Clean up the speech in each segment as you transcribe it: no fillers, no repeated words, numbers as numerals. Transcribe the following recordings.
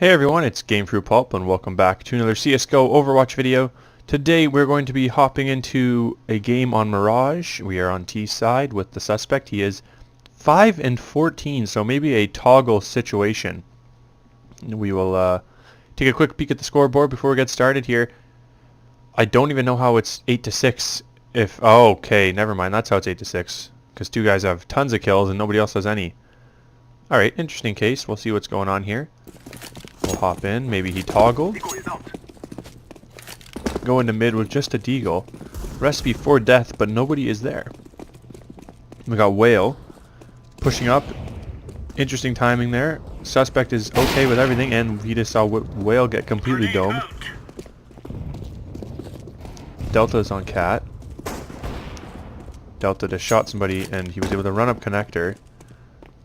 Hey everyone, it's Gamefruitpulp and welcome back to another CSGO Overwatch video. Today we're going to be hopping into a game on Mirage. We are on T side with the suspect. He is 5 and 14, so maybe a toggle situation. We will take a quick peek at the scoreboard before we get started here. I don't even know how it's 8 to 6 if... Oh, okay, never mind. That's how it's 8 to 6. Because two guys have tons of kills and nobody else has any. Alright, interesting case. We'll see what's going on here. We'll hop in. Maybe he toggled. Go into mid with just a deagle. Recipe for death, but nobody is there. We got Whale pushing up. Interesting timing there. Suspect is okay with everything, and he just saw Whale get completely domed. Delta is on Cat. Delta just shot somebody, and he was able to run up connector.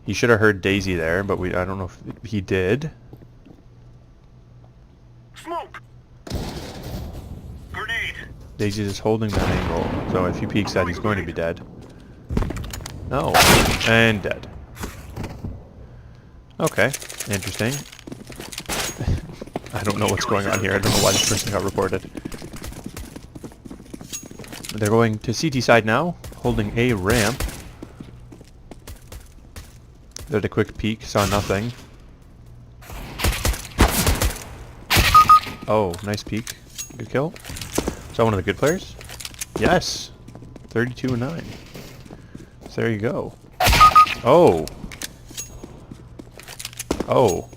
He should have heard Daisy there, but I don't know if he did. Smoke. Grenade. Daisy's just holding that angle, so if he peeks that, he's going to be dead. No. And dead. Okay. Interesting. I don't know what's going on here. I don't know why this person got reported. They're going to CT side now, holding a ramp. Did a quick peek, saw nothing. Oh, nice peek. Good kill. Is that one of the good players? Yes! 32 and 9. So there you go. Oh! Oh.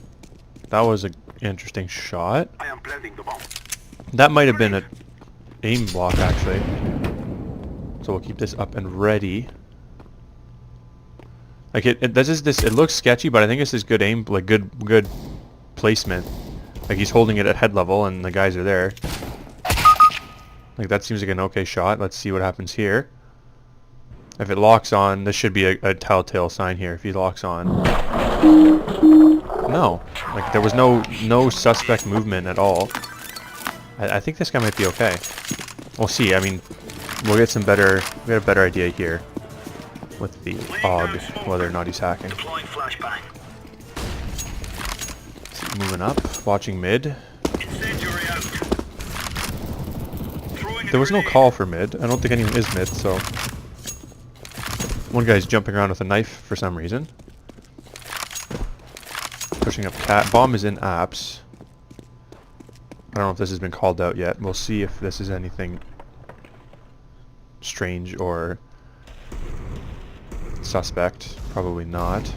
That was an interesting shot. I am planting the bomb. That might have been an aim block, actually. So we'll keep this up and ready. Like it looks sketchy, but I think this is good aim, like good placement. Like he's holding it at head level and the guys are there. Like that seems like an okay shot. Let's see what happens here. If it locks on, this should be a telltale sign here. If he locks on. No. Like there was no suspect movement at all. I think this guy might be okay. We'll see. I mean, we'll get a better idea here with the AUG, whether or not he's hacking. Moving up, watching mid. There was no call for mid. I don't think anyone is mid, so... One guy's jumping around with a knife for some reason. Pushing up Cat. Bomb is in apps. I don't know if this has been called out yet. We'll see if this is anything strange or suspect. Probably not.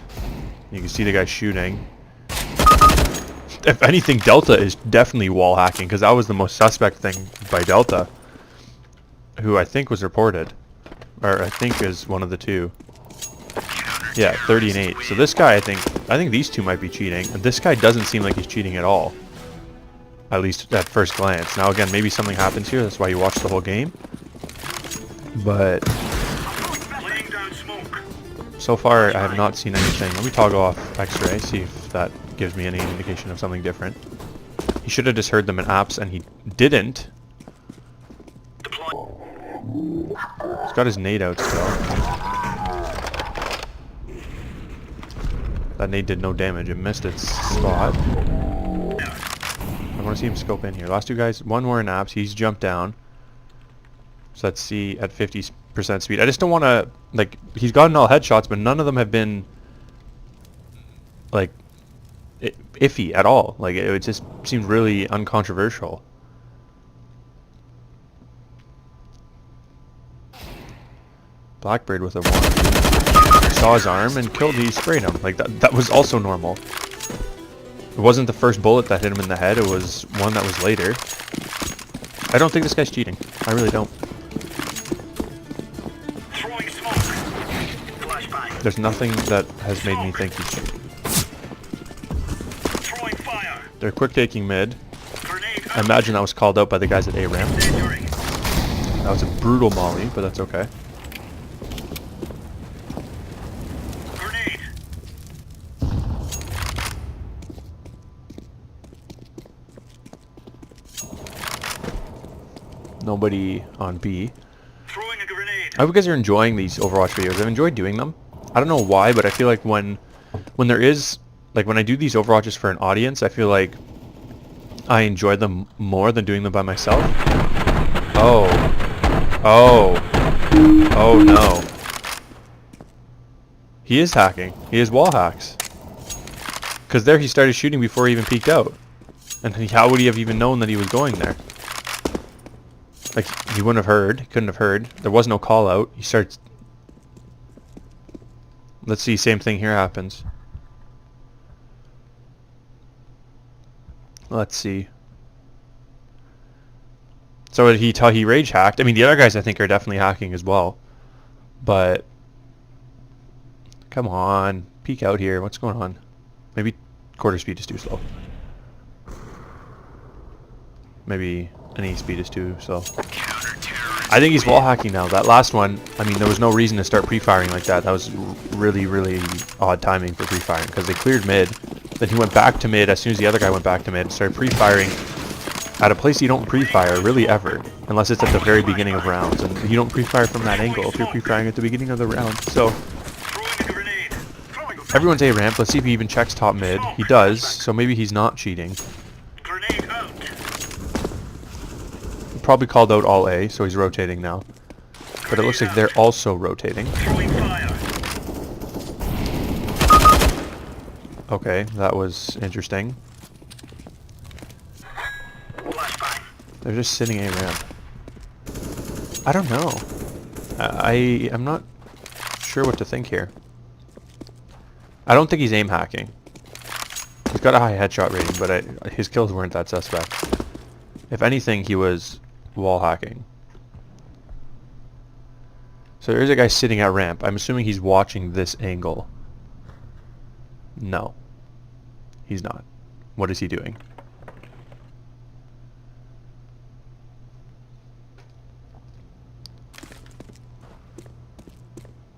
You can see the guy shooting. If anything, Delta is definitely wall hacking, because that was the most suspect thing by Delta, who I think was reported, or I think is one of the two. Yeah, 30 and 8. So this guy, I think these two might be cheating. And this guy doesn't seem like he's cheating at all, at least at first glance. Now again, maybe something happens here. That's why you watch the whole game. But so far, I have not seen anything. Let me toggle off X-ray, see if that gives me any indication of something different. He should have just heard them in apps, and he didn't. He's got his nade out still. That nade did no damage. It missed its spot. I want to see him scope in here. Last two guys, one more in apps. He's jumped down. So let's see at 50% speed. I just don't want to, like, he's gotten all headshots, but none of them have been, like, iffy at all. Like, it just seemed really uncontroversial. Blackbird with a one. Saw his arm and killed. He sprayed him. Like, that was also normal. It wasn't the first bullet that hit him in the head. It was one that was later. I don't think this guy's cheating. I really don't. There's nothing that has made me think he's cheating. They're quick taking mid. I imagine that was called out by the guys at A ramp. That was a brutal molly, but that's okay. Nobody on B. I hope you guys are enjoying these Overwatch videos. I've enjoyed doing them. I don't know why, but I feel like when there is like when I do these Overwatches for an audience, I feel like I enjoy them more than doing them by myself. Oh. Oh. Oh no. He is hacking. He is wall hacks. Because there he started shooting before he even peeked out. And how would he have even known that he was going there? Like, he wouldn't have heard. He couldn't have heard. There was no call out. He starts... Let's see, same thing here happens. Let's see. So he rage hacked. I mean, the other guys I think are definitely hacking as well. But come on, peek out here. What's going on? Maybe quarter speed is too slow. Maybe any speed is too slow. I think he's wall hacking now. That last one, I mean, there was no reason to start pre-firing like that. That was really, really odd timing for pre-firing because they cleared mid. Then he went back to mid as soon as the other guy went back to mid. Started pre-firing at a place you don't pre-fire really ever, unless it's at the very beginning of rounds. And you don't pre-fire from that angle if you're pre-firing at the beginning of the round. So everyone's A ramp. Let's see if he even checks top mid. He does, so maybe he's not cheating. Probably called out all A, so he's rotating now. But it looks like they're also rotating. Okay, that was interesting. They're just sitting A ramp. I don't know. I'm not sure what to think here. I don't think he's aim hacking. He's got a high headshot rating, but his kills weren't that suspect. If anything, he was wall hacking. So there's a guy sitting at ramp. I'm assuming he's watching this angle. No. He's not. What is he doing?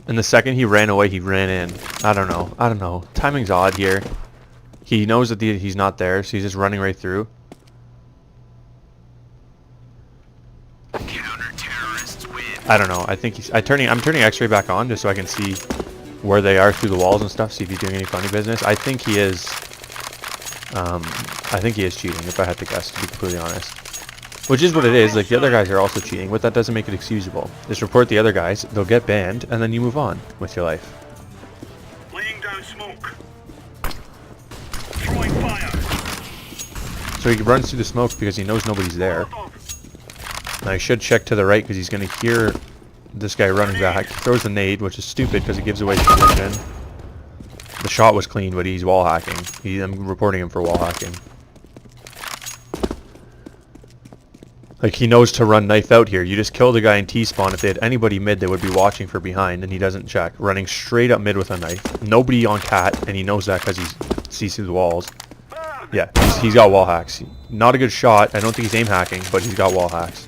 And the second he ran away, he ran in. I don't know. I don't know. Timing's odd here. He knows that he's not there, so he's just running right through. I don't know. I think I'm turning X-ray back on just so I can see where they are through the walls and stuff. See if he's doing any funny business. I think he is. I think he is cheating. If I had to guess, to be completely honest, which is what it is. Like the other guys are also cheating, but that doesn't make it excusable. Just report the other guys. They'll get banned, and then you move on with your life. Laying down smoke. Throwing fire. So he runs through the smoke because he knows nobody's there. Now he should check to the right because he's going to hear this guy running back. He throws the nade, which is stupid because it gives away the position. The shot was clean, but he's wall hacking. I'm reporting him for wall hacking. Like, he knows to run knife out here. You just kill the guy in T-spawn. If they had anybody mid, they would be watching for behind, and he doesn't check. Running straight up mid with a knife. Nobody on cat, and he knows that because he sees through the walls. Yeah, he's got wall hacks. Not a good shot. I don't think he's aim hacking, but he's got wall hacks.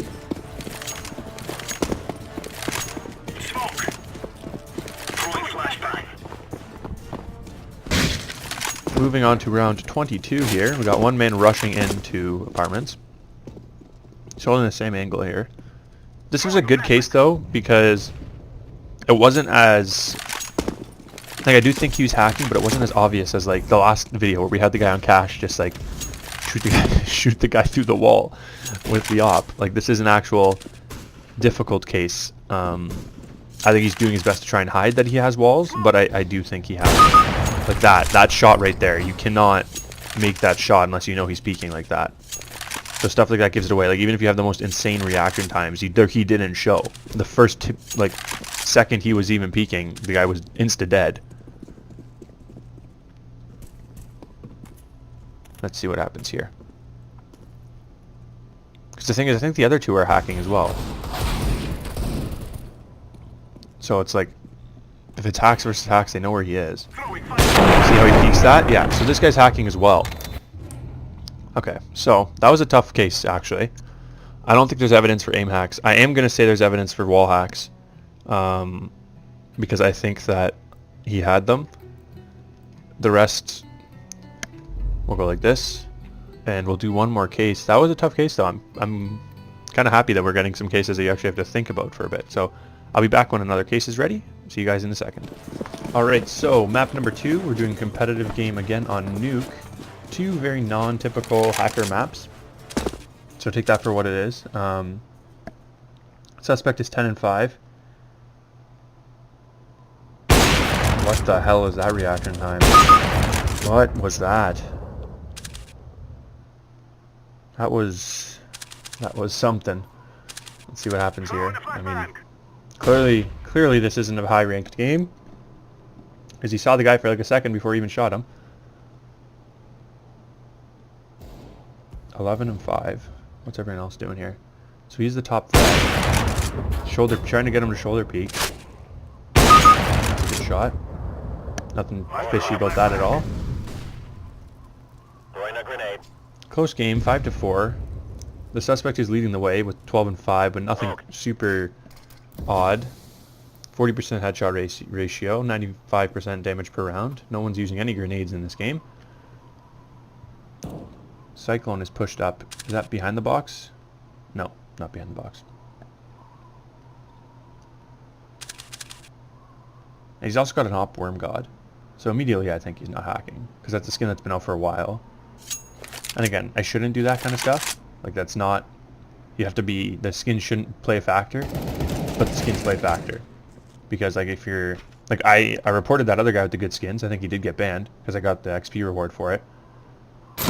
Moving on to round 22 here. We got one man rushing into apartments. He's holding the same angle here. This was a good case though, because it wasn't as... Like, I do think he was hacking, but it wasn't as obvious as like the last video where we had the guy on cash just like shoot the guy through the wall with the op. Like, this is an actual difficult case. I think he's doing his best to try and hide that he has walls, but I do think he has. Like that shot right there, you cannot make that shot unless you know he's peeking like that. So stuff like that gives it away. Like, even if you have the most insane reaction times, he didn't show. The first second he was even peeking, the guy was insta dead. Let's see what happens here. Because the thing is, I think the other two are hacking as well. So it's like, if it's hacks versus hacks, they know where he is. See how he peeks that? Yeah, so this guy's hacking as well. Okay, so that was a tough case, actually. I don't think there's evidence for aim hacks. I am going to say there's evidence for wall hacks. Because I think that he had them. The rest, we'll go like this. And we'll do one more case. That was a tough case, though. I'm kind of happy that we're getting some cases that you actually have to think about for a bit. So I'll be back when another case is ready. See you guys in a second. Alright, so map number 2, we're doing competitive game again on Nuke. Two very non-typical hacker maps. So take that for what it is. Suspect is 10 and 5. What the hell is that reaction time? What was that? That was something. Let's see what happens here. I mean, clearly this isn't a high-ranked game, because he saw the guy for like a second before he even shot him. 11 and 5. What's everyone else doing here? So he's the top frag. Shoulder, trying to get him to shoulder peek. Good shot. Nothing fishy about that at all. Throwing a grenade. Close game, 5-4. The suspect is leading the way with 12 and 5, but nothing super odd. 40% headshot ratio, 95% damage per round. No one's using any grenades in this game. Cyclone is pushed up. Is that behind the box? No, not behind the box. And he's also got an op worm god. So immediately I think he's not hacking, because that's a skin that's been out for a while. And again, I shouldn't do that kind of stuff. Like, that's not... You have to be... The skin shouldn't play a factor, but the skins play a factor. Because, like, if you're... Like, I reported that other guy with the good skins. I think he did get banned, because I got the XP reward for it.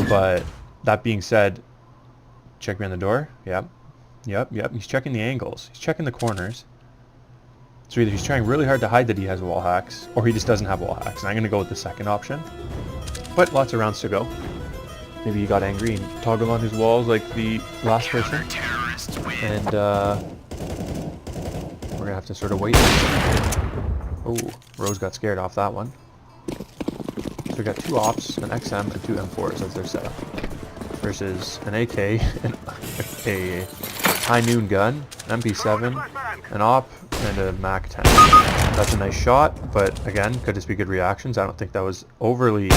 But, that being said... Check behind the door. Yep. Yep. He's checking the angles. He's checking the corners. So either he's trying really hard to hide that he has wall hacks, or he just doesn't have wall hacks. And I'm going to go with the second option. But lots of rounds to go. Maybe he got angry and toggled on his walls like the last person. And we're going to have to sort of wait. Oh, Rose got scared off that one. So we got two ops, an XM, and two M4s as their setup. Versus an AK, a high noon gun, an MP7, an op, and a Mac 10. That's a nice shot, but again, could just be good reactions. I don't think that was overly...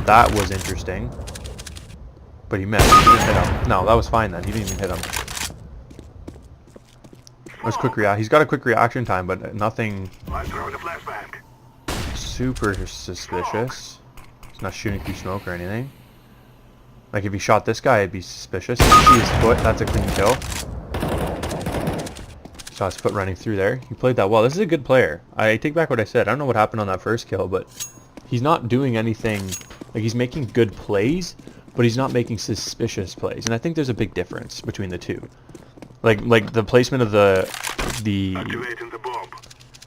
That was interesting. But he missed. He didn't hit him. No, that was fine then. He didn't even hit him. It was quick he's got a quick reaction time, but nothing super suspicious. He's not shooting through smoke or anything. Like, if he shot this guy, I'd be suspicious. You see his foot, that's a clean kill. Saw his foot running through there. He played that well. This is a good player. I take back what I said. I don't know what happened on that first kill, but he's not doing anything... Like, he's making good plays, but he's not making suspicious plays. And I think there's a big difference between the two. Like the placement of the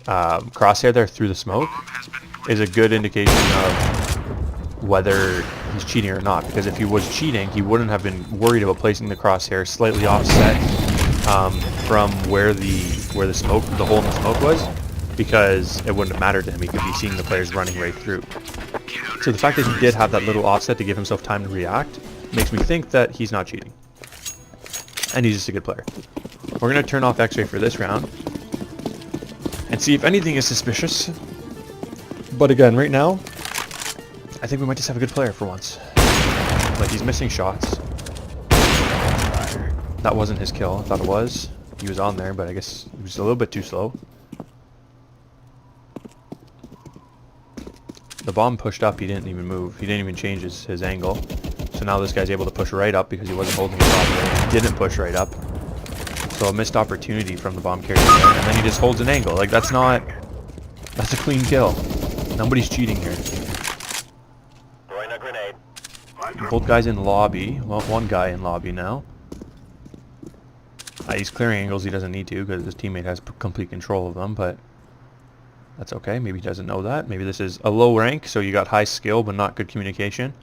crosshair there through the smoke is a good indication of whether he's cheating or not. Because if he was cheating, he wouldn't have been worried about placing the crosshair slightly offset from where the smoke, the hole in the smoke was, because it wouldn't have mattered to him. He could be seeing the players running right through. So the fact that he did have that little offset to give himself time to react makes me think that he's not cheating. And he's just a good player. We're going to turn off X-ray for this round and see if anything is suspicious. But again, right now, I think we might just have a good player for once. Like, he's missing shots. That wasn't his kill. I thought it was. He was on there, but I guess he was a little bit too slow. The bomb pushed up, he didn't even move. He didn't even change his angle. So now this guy's able to push right up because he wasn't holding it up. He didn't push right up. So a missed opportunity from the bomb carrier there. And then he just holds an angle. Like, that's a clean kill. Nobody's cheating here. Throwing a grenade. Both guys in lobby. Well, one guy in lobby now. He's clearing angles he doesn't need to because his teammate has complete control of them, but that's okay. Maybe he doesn't know that. Maybe this is a low rank, so you got high skill but not good communication.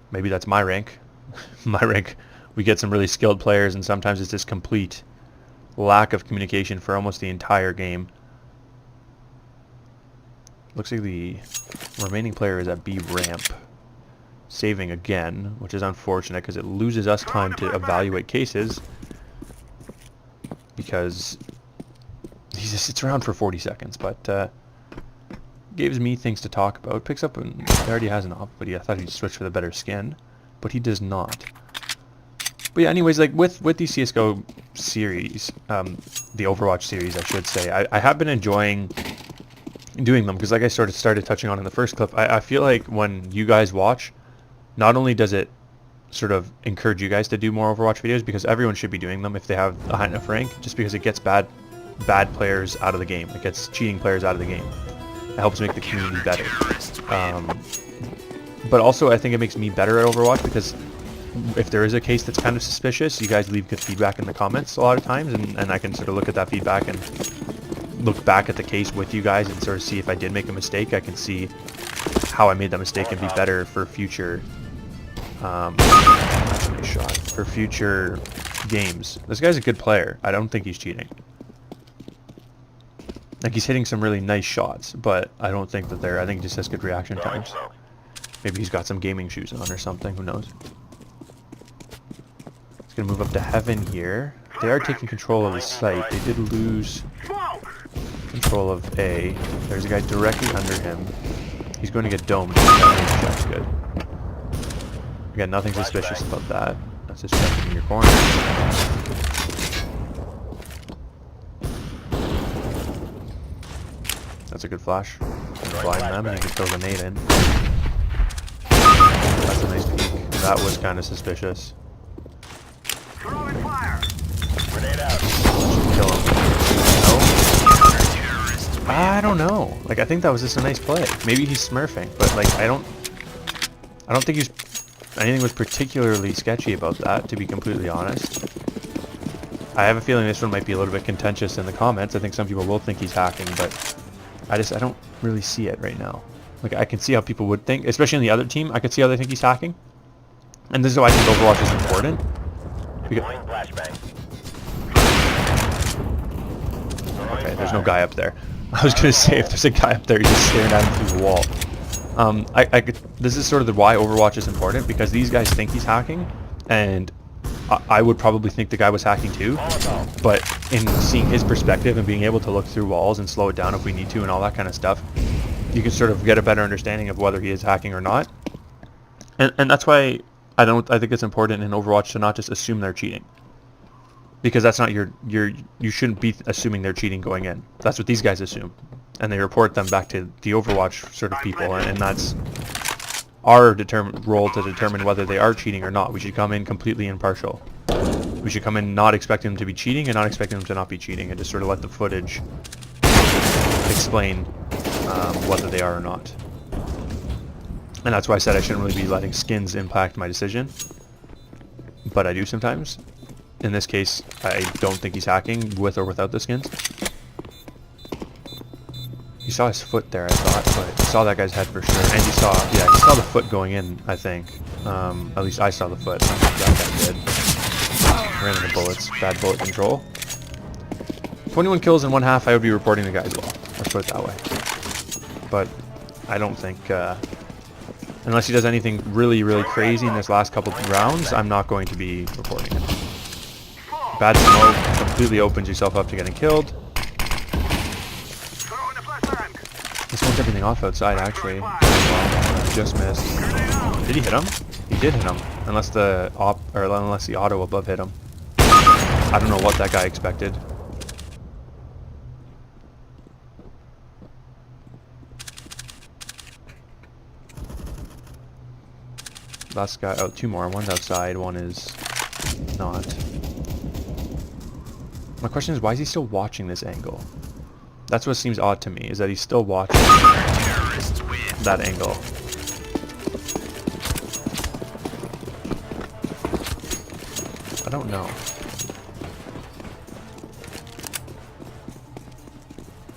Maybe that's my rank. My rank, we get some really skilled players, and sometimes it's just complete lack of communication for almost the entire game. Looks like the remaining player is at B ramp, saving again, which is unfortunate because it loses us time to evaluate cases, because he just sits around for 40 seconds, but gives me things to talk about. Picks up, and he already has an op, but I thought he'd switch for the better skin, but he does not. But yeah, anyways, like with the CSGO series, the Overwatch series, I should say, I have been enjoying doing them, because like I sort of started touching on in the first clip, I feel like when you guys watch, not only does it sort of encourage you guys to do more Overwatch videos, because everyone should be doing them if they have a high enough rank, just because it gets bad players out of the game. It gets cheating players out of the game. It helps make the community better. But also I think it makes me better at Overwatch, because if there is a case that's kind of suspicious, you guys leave good feedback in the comments a lot of times, and I can sort of look at that feedback and look back at the case with you guys and sort of see if I did make a mistake. I can see how I made that mistake and be better for future that's a nice shot. For future games. This guy's a good player. I don't think he's cheating. Like, he's hitting some really nice shots, but I don't think that I think he just has good reaction times. Maybe he's got some gaming shoes on or something, who knows. He's gonna move up to heaven here. They are taking control of the site. They did lose control of A. There's a guy directly under him. He's going to get domed. That's good. Again, nothing suspicious about that. That's just checking in your corner. That's a good flash. Gonna blind them, and you can throw a grenade in. That's a nice peek. That was kind of suspicious. Throwing fire. Grenade out. Kill him. No? I don't know. Like, I think that was just a nice play. Maybe he's smurfing, but like, I don't think anything was particularly sketchy about that, to be completely honest. I have a feeling this one might be a little bit contentious in the comments. I think some people will think he's hacking, but I don't really see it right now. Like, I can see how people would think, especially in the other team. I could see how they think he's hacking. And this is why I think Overwatch is important. Okay, there's no guy up there. I was gonna say, if there's a guy up there, he's just staring at him through the wall. This is sort of why Overwatch is important, because these guys think he's hacking, and I would probably think the guy was hacking too. But in seeing his perspective and being able to look through walls and slow it down if we need to and all that kind of stuff, you can sort of get a better understanding of whether he is hacking or not. And that's why I think it's important in Overwatch to not just assume they're cheating. Because that's not you shouldn't be assuming they're cheating going in. That's what these guys assume. And they report them back to the Overwatch sort of people, and that's our role to determine whether they are cheating or not. We should come in completely impartial. We should come in not expecting them to be cheating and not expecting them to not be cheating, and just sort of let the footage explain whether they are or not. And that's why I said I shouldn't really be letting skins impact my decision. But I do sometimes. In this case, I don't think he's hacking with or without the skins. You saw his foot there, I thought, but you saw that guy's head for sure. And you saw the foot going in, I think. At least I saw the foot. That guy did. Ran into bullets. Bad bullet control. 21 kills in one half, I would be reporting the guy as well. Let's put it that way. But I don't think, unless he does anything really, really crazy in this last couple of rounds, I'm not going to be reporting it. Bad smoke completely opens yourself up to getting killed. He smoked everything off outside, actually. Just missed. Did he hit him? He did hit him, unless the auto above hit him. I don't know what that guy expected. Last guy. Oh, two more. One's outside. One is not. My question is, why is he still watching this angle? That's what seems odd to me, is that he's still watching that angle. I don't know.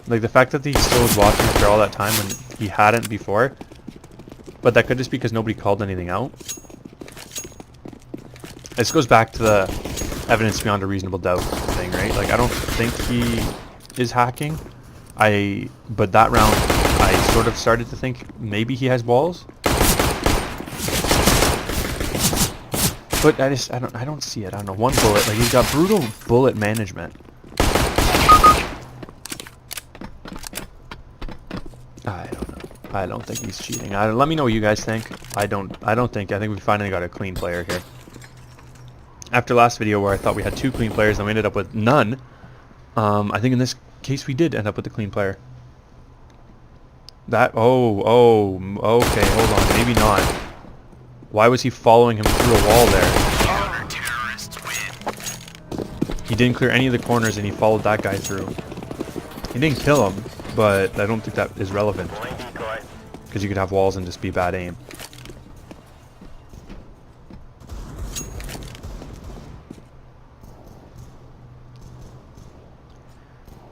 Like, the fact that he still was watching after all that time when he hadn't before, but that could just be because nobody called anything out. This goes back to the evidence beyond a reasonable doubt thing, right? Like, I don't think he is hacking. But that round, I sort of started to think maybe he has walls. But I don't see it. I don't know. One bullet, like, he's got brutal bullet management. I don't know. I don't think he's cheating. Let me know what you guys think. I think we finally got a clean player here. After last video where I thought we had two clean players and we ended up with none, I think in this case we did end up with a clean player. That, okay, hold on, maybe not. Why was he following him through a wall there? He didn't clear any of the corners and he followed that guy through. He didn't kill him, but I don't think that is relevant. Because you could have walls and just be bad aim.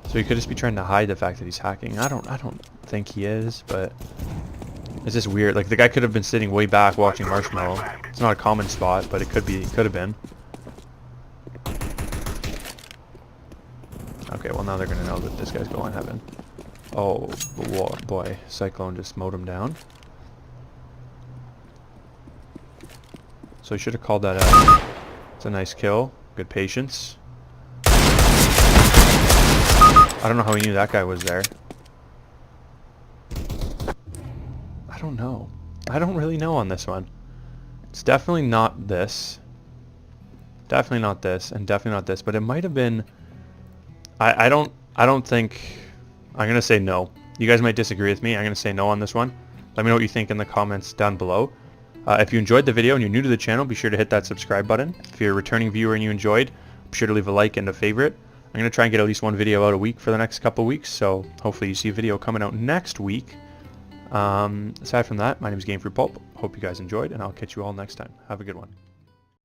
So he could just be trying to hide the fact that he's hacking. I don't think he is, but it's just weird. Like the guy could have been sitting way back watching Marshmallow. It's not a common spot, but it could be. Could have been. Okay, well now they're gonna know that this guy's going heaven. Oh boy, Cyclone just mowed him down. So he should have called that out. It's a nice kill. Good patience. I don't know how he knew that guy was there. I don't know. I don't really know on this one. It's definitely not this. Definitely not this, and definitely not this. But it might have been. I don't think. I'm gonna say no. You guys might disagree with me. I'm gonna say no on this one. Let me know what you think in the comments down below. If you enjoyed the video and you're new to the channel, be sure to hit that subscribe button. If you're a returning viewer and you enjoyed, be sure to leave a like and a favorite. I'm going to try and get at least one video out a week for the next couple weeks, so hopefully you see a video coming out next week. Aside from that, my name is Gamefruitpulp. Hope you guys enjoyed, and I'll catch you all next time. Have a good one.